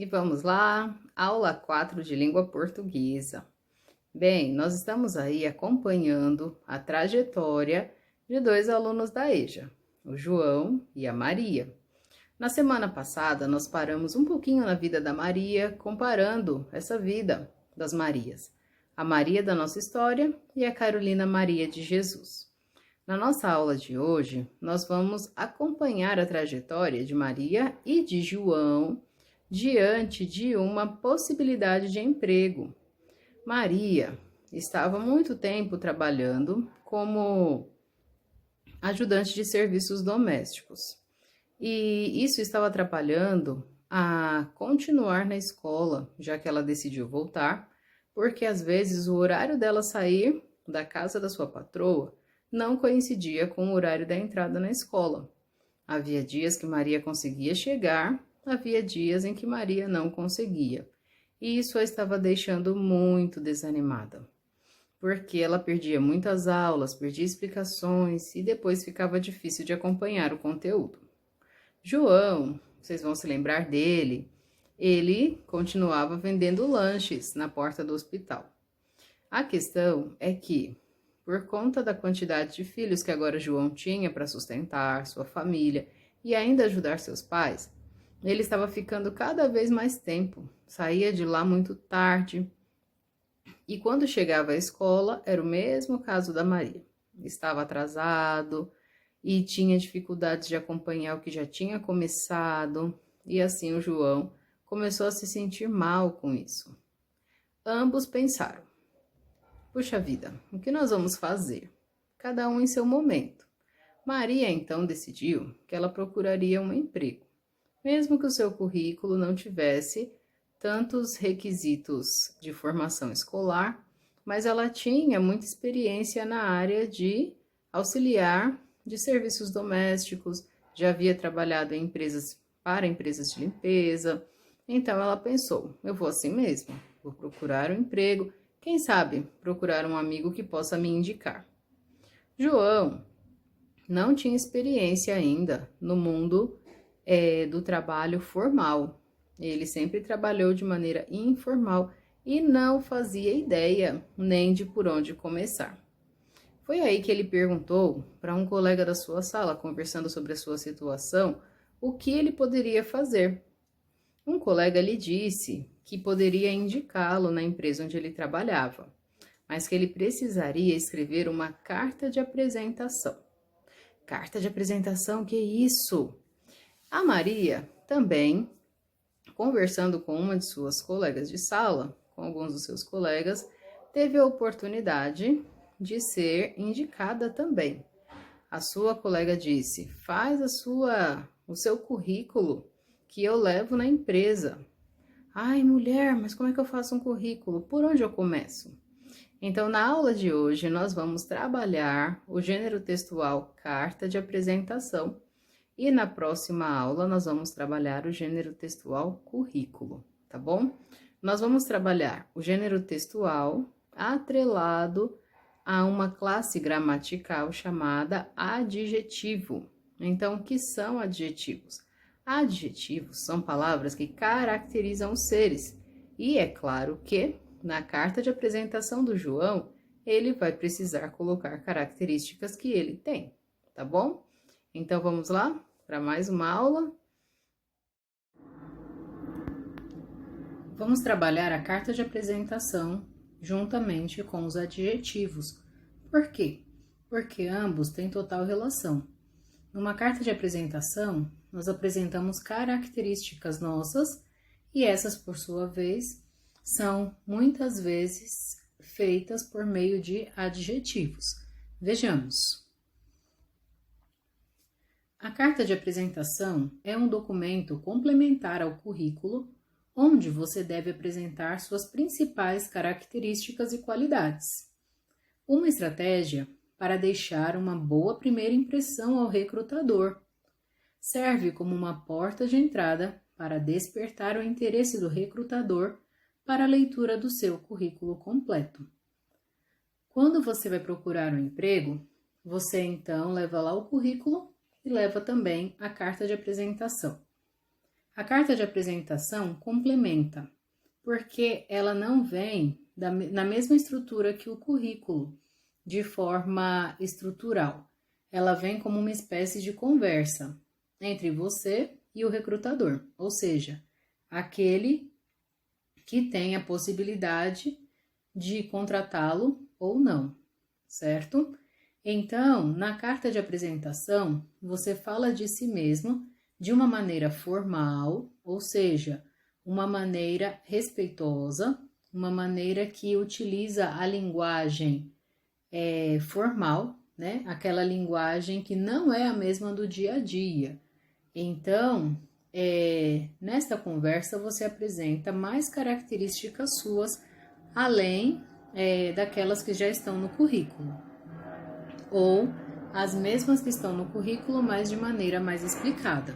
E vamos lá, aula 4 de língua portuguesa. Bem, nós estamos aí acompanhando a trajetória de dois alunos da EJA, o João e a Maria. Na semana passada, nós paramos um pouquinho na vida da Maria, comparando essa vida das Marias. A Maria da nossa história e a Carolina Maria de Jesus. Na nossa aula de hoje, nós vamos acompanhar a trajetória de Maria e de João diante de uma possibilidade de emprego. Maria estava muito tempo trabalhando como ajudante de serviços domésticos e isso estava atrapalhando a continuar na escola, já que ela decidiu voltar, porque às vezes o horário dela sair da casa da sua patroa não coincidia com o horário da entrada na escola. Havia dias que Maria conseguia chegar, havia dias em que Maria não conseguia. E isso a estava deixando muito desanimada, porque ela perdia muitas aulas, perdia explicações e depois ficava difícil de acompanhar o conteúdo. João, vocês vão se lembrar dele, ele continuava vendendo lanches na porta do hospital. A questão é que, por conta da quantidade de filhos que agora João tinha para sustentar sua família e ainda ajudar seus pais, ele estava ficando cada vez mais tempo, saía de lá muito tarde. E quando chegava à escola, era o mesmo caso da Maria. Estava atrasado e tinha dificuldades de acompanhar o que já tinha começado, e assim o João começou a se sentir mal com isso. Ambos pensaram: puxa vida, o que nós vamos fazer? Cada um em seu momento. Maria então decidiu que ela procuraria um emprego, mesmo que o seu currículo não tivesse tantos requisitos de formação escolar, mas ela tinha muita experiência na área de auxiliar de serviços domésticos, já havia trabalhado em empresas de limpeza. Então ela pensou: eu vou assim mesmo, vou procurar um emprego, quem sabe procurar um amigo que possa me indicar. João não tinha experiência ainda no mundo do trabalho formal. Ele sempre trabalhou de maneira informal e não fazia ideia nem de por onde começar. Foi aí que ele perguntou para um colega da sua sala, conversando sobre a sua situação, o que ele poderia fazer. Um colega lhe disse que poderia indicá-lo na empresa onde ele trabalhava, mas que ele precisaria escrever uma carta de apresentação. Carta de apresentação, que isso? A Maria também, conversando com uma de suas colegas de sala, com alguns dos seus colegas, teve a oportunidade de ser indicada também. A sua colega disse: faz o seu currículo que eu levo na empresa. Ai, mulher, mas como é que eu faço um currículo? Por onde eu começo? Então, na aula de hoje, nós vamos trabalhar o gênero textual carta de apresentação e na próxima aula nós vamos trabalhar o gênero textual currículo, tá bom? Nós vamos trabalhar o gênero textual atrelado a uma classe gramatical chamada adjetivo. Então, o que são adjetivos? Adjetivos são palavras que caracterizam os seres. E é claro que, na carta de apresentação do João, ele vai precisar colocar características que ele tem, tá bom? Então, vamos lá para mais uma aula. Vamos trabalhar a carta de apresentação juntamente com os adjetivos. Por quê? Porque ambos têm total relação. Numa carta de apresentação, nós apresentamos características nossas e essas, por sua vez, são muitas vezes feitas por meio de adjetivos. Vejamos. A carta de apresentação é um documento complementar ao currículo, onde você deve apresentar suas principais características e qualidades. Uma estratégia para deixar uma boa primeira impressão ao recrutador. Serve como uma porta de entrada para despertar o interesse do recrutador para a leitura do seu currículo completo. Quando você vai procurar um emprego, você então leva lá o currículo e leva também a carta de apresentação. A carta de apresentação complementa, porque ela não vem na mesma estrutura que o currículo, de forma estrutural. Ela vem como uma espécie de conversa entre você e o recrutador, ou seja, aquele que tem a possibilidade de contratá-lo ou não, certo? Então, na carta de apresentação, você fala de si mesmo de uma maneira formal, ou seja, uma maneira respeitosa, uma maneira que utiliza a linguagem formal, né? Aquela linguagem que não é a mesma do dia a dia. Então, nesta conversa você apresenta mais características suas, além daquelas que já estão no currículo, ou as mesmas que estão no currículo, mas de maneira mais explicada.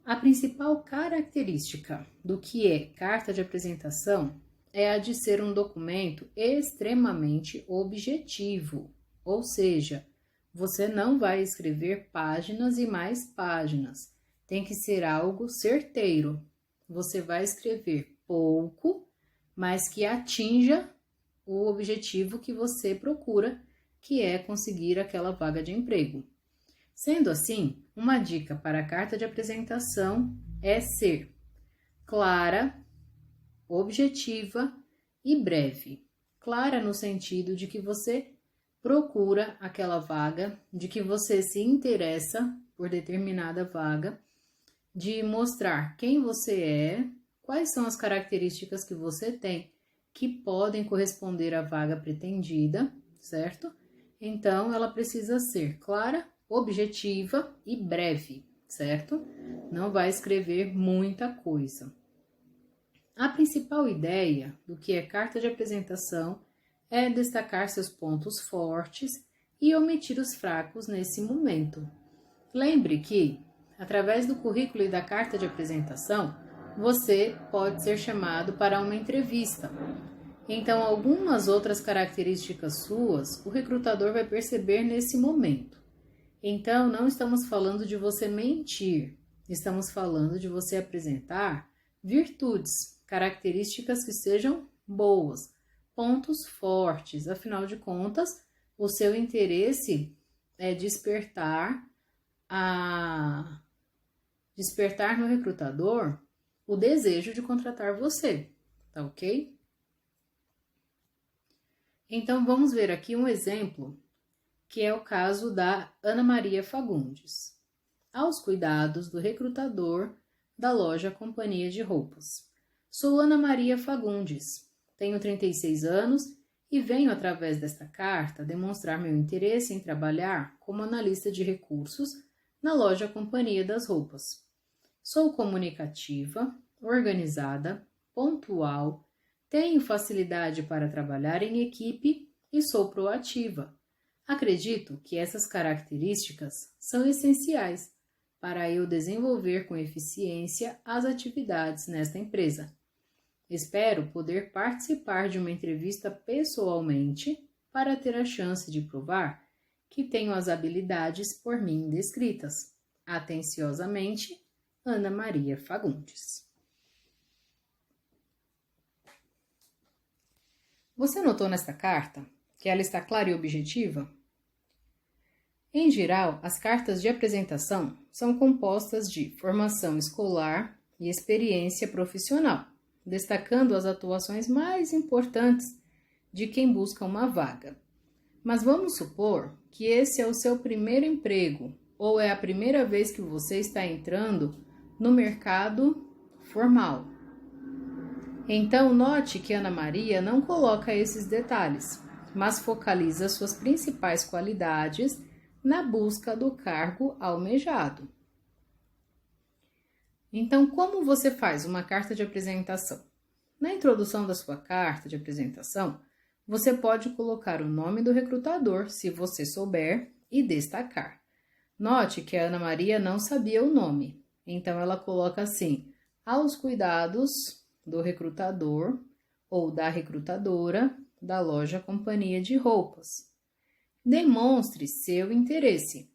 A principal característica do que é carta de apresentação é a de ser um documento extremamente objetivo, ou seja, você não vai escrever páginas e mais páginas, tem que ser algo certeiro. Você vai escrever pouco, mas que atinja o objetivo que você procura, que é conseguir aquela vaga de emprego. Sendo assim, uma dica para a carta de apresentação é ser clara, objetiva e breve. Clara no sentido de que você procura aquela vaga, de que você se interessa por determinada vaga, de mostrar quem você é, quais são as características que você tem que podem corresponder à vaga pretendida, certo? Então, ela precisa ser clara, objetiva e breve, certo? Não vai escrever muita coisa. A principal ideia do que é carta de apresentação é destacar seus pontos fortes e omitir os fracos nesse momento. Lembre que, através do currículo e da carta de apresentação, você pode ser chamado para uma entrevista. Então, algumas outras características suas, o recrutador vai perceber nesse momento. Então, não estamos falando de você mentir, estamos falando de você apresentar virtudes, características que sejam boas, pontos fortes. Afinal de contas, o seu interesse é despertar no recrutador o desejo de contratar você, tá ok? Então, vamos ver aqui um exemplo, que é o caso da Ana Maria Fagundes. Aos cuidados do recrutador da loja Companhia de Roupas. Sou Ana Maria Fagundes, tenho 36 anos e venho, através desta carta, demonstrar meu interesse em trabalhar como analista de recursos na loja Companhia das Roupas. Sou comunicativa, organizada, pontual, tenho facilidade para trabalhar em equipe e sou proativa. Acredito que essas características são essenciais para eu desenvolver com eficiência as atividades nesta empresa. Espero poder participar de uma entrevista pessoalmente para ter a chance de provar que tenho as habilidades por mim descritas. Atenciosamente, Ana Maria Fagundes. Você notou nesta carta que ela está clara e objetiva? Em geral, as cartas de apresentação são compostas de formação escolar e experiência profissional, destacando as atuações mais importantes de quem busca uma vaga. Mas vamos supor que esse é o seu primeiro emprego ou é a primeira vez que você está entrando no mercado formal. Então, note que Ana Maria não coloca esses detalhes, mas focaliza suas principais qualidades na busca do cargo almejado. Então, como você faz uma carta de apresentação? Na introdução da sua carta de apresentação, você pode colocar o nome do recrutador, se você souber, e destacar. Note que a Ana Maria não sabia o nome, então ela coloca assim, aos cuidados do recrutador ou da recrutadora da loja Companhia de Roupas. Demonstre seu interesse.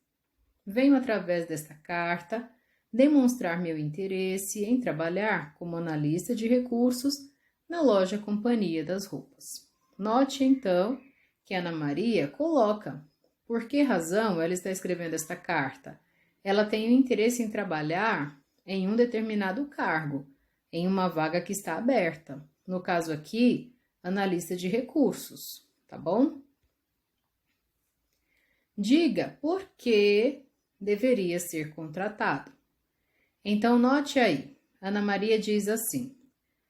venho através desta carta demonstrar meu interesse em trabalhar como analista de recursos na loja Companhia das Roupas. Note, então, que Ana Maria coloca por que razão ela está escrevendo esta carta. Ela tem o interesse em trabalhar em um determinado cargo, em uma vaga que está aberta. No caso aqui, analista de recursos, tá bom? Diga por que deveria ser contratado. Então, note aí, Ana Maria diz assim: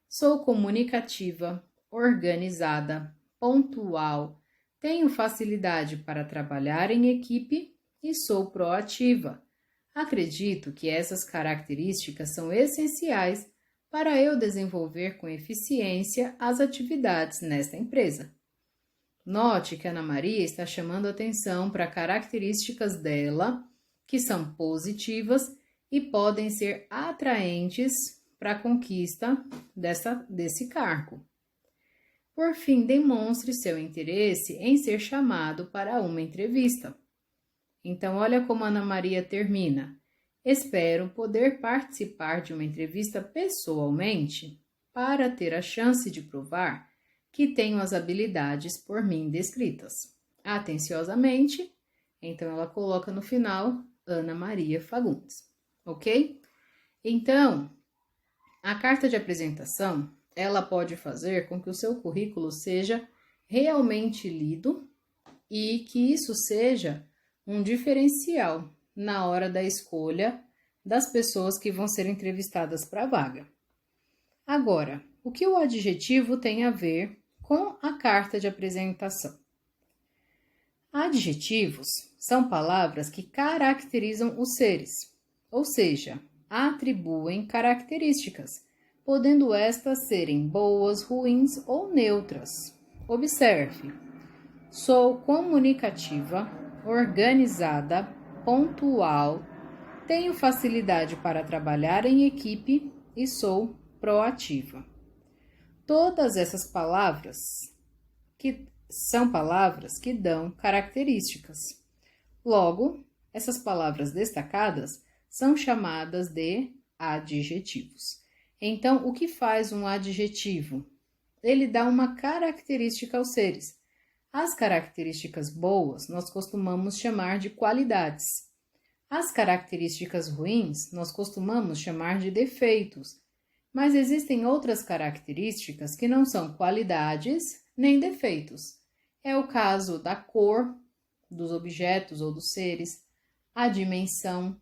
sou comunicativa, organizada, pontual, tenho facilidade para trabalhar em equipe e sou proativa. Acredito que essas características são essenciais para eu desenvolver com eficiência as atividades nesta empresa. Note que Ana Maria está chamando atenção para características dela que são positivas e podem ser atraentes para a conquista desse cargo. Por fim, demonstre seu interesse em ser chamado para uma entrevista. Então, olha como Ana Maria termina. Espero poder participar de uma entrevista pessoalmente para ter a chance de provar que tenho as habilidades por mim descritas. Atenciosamente, então ela coloca no final Ana Maria Fagundes, ok? Então, a carta de apresentação, ela pode fazer com que o seu currículo seja realmente lido e que isso seja um diferencial na hora da escolha das pessoas que vão ser entrevistadas para a vaga. Agora, o que o adjetivo tem a ver com a carta de apresentação? Adjetivos são palavras que caracterizam os seres, ou seja, atribuem características, podendo estas serem boas, ruins ou neutras. Observe: sou comunicativa, organizada, pontual, tenho facilidade para trabalhar em equipe e sou proativa. Todas essas palavras são palavras que dão características. Logo, essas palavras destacadas são chamadas de adjetivos. Então, o que faz um adjetivo? Ele dá uma característica aos seres. As características boas nós costumamos chamar de qualidades. As características ruins nós costumamos chamar de defeitos. Mas existem outras características que não são qualidades nem defeitos. É o caso da cor dos objetos ou dos seres, a dimensão,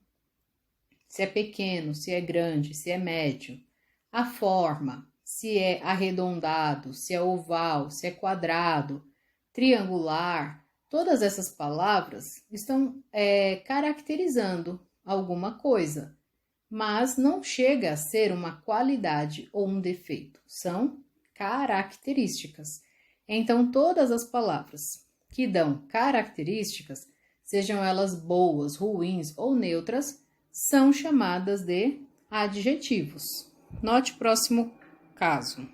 se é pequeno, se é grande, se é médio, a forma, se é arredondado, se é oval, se é quadrado, triangular. Todas essas palavras estão caracterizando alguma coisa, mas não chega a ser uma qualidade ou um defeito, são características. Então, todas as palavras que dão características, sejam elas boas, ruins ou neutras, são chamadas de adjetivos. Note o próximo caso.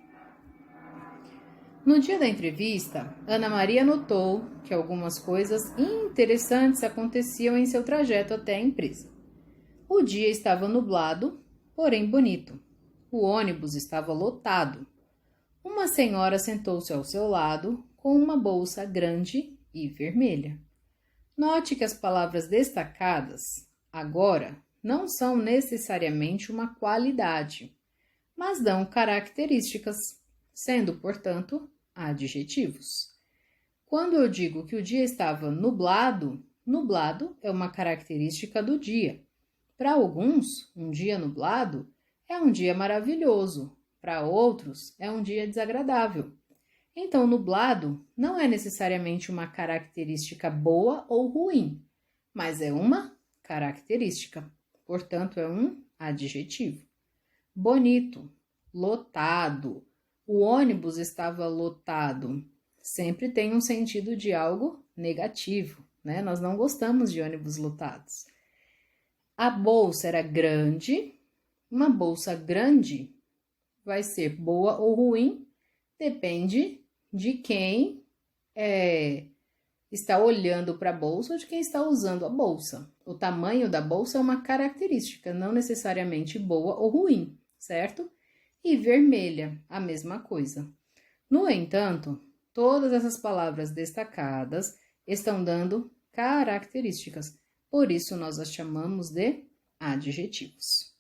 No dia da entrevista, Ana Maria notou que algumas coisas interessantes aconteciam em seu trajeto até a empresa. O dia estava nublado, porém bonito. O ônibus estava lotado. Uma senhora sentou-se ao seu lado com uma bolsa grande e vermelha. Note que as palavras destacadas, agora, não são necessariamente uma qualidade, mas dão características, sendo, portanto, adjetivos. Quando eu digo que o dia estava nublado, nublado é uma característica do dia. Para alguns, um dia nublado é um dia maravilhoso, para outros é um dia desagradável. Então, nublado não é necessariamente uma característica boa ou ruim, mas é uma característica, portanto, é um adjetivo. Bonito, lotado, o ônibus estava lotado, sempre tem um sentido de algo negativo, né? Nós não gostamos de ônibus lotados. A bolsa era grande, uma bolsa grande vai ser boa ou ruim, depende de quem está olhando para a bolsa ou de quem está usando a bolsa. O tamanho da bolsa é uma característica, não necessariamente boa ou ruim, certo? E vermelha, a mesma coisa. No entanto, todas essas palavras destacadas estão dando características, por isso nós as chamamos de adjetivos.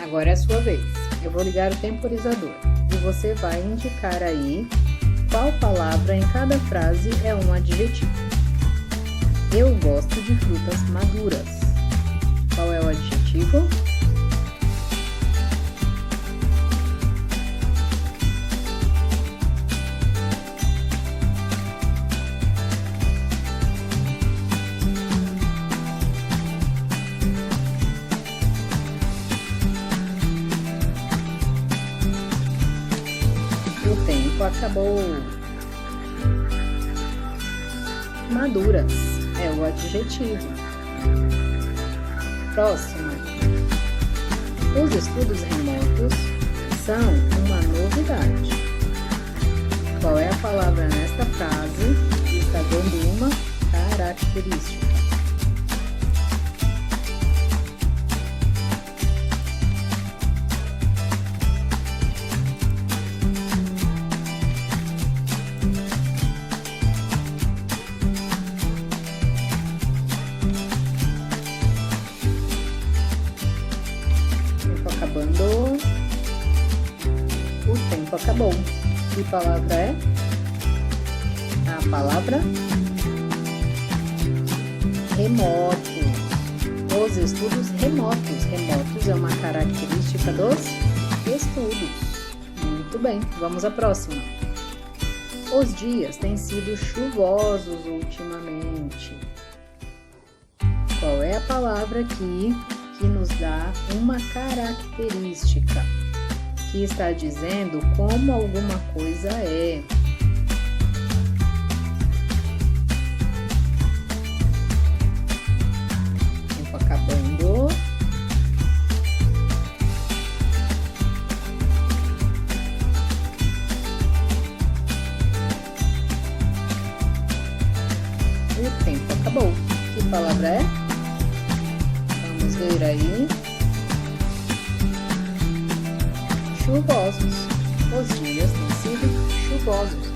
Agora é a sua vez. Eu vou ligar o temporizador e você vai indicar aí qual palavra em cada frase é um adjetivo. Eu gosto de frutas maduras. Qual é o adjetivo? O tempo acabou. Maduras é o adjetivo. Próximo. Os estudos remotos são uma novidade. Qual é a palavra nesta frase que está dando uma característica? Acabando. O tempo acabou. Que palavra é? A palavra remotos. Os estudos remotos. Remotos é uma característica dos estudos. Muito bem, vamos à próxima. Os dias têm sido chuvosos ultimamente. Qual é a palavra aqui que nos dá uma característica, que está dizendo como alguma coisa é? Tempo acabando. O tempo acabou. Que palavra é? Vamos ver aí. Chuvosos. Os dias têm sido chuvosos.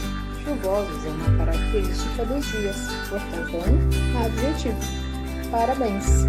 Chuvosos é uma característica dos dias, portanto é um adjetivo. Parabéns!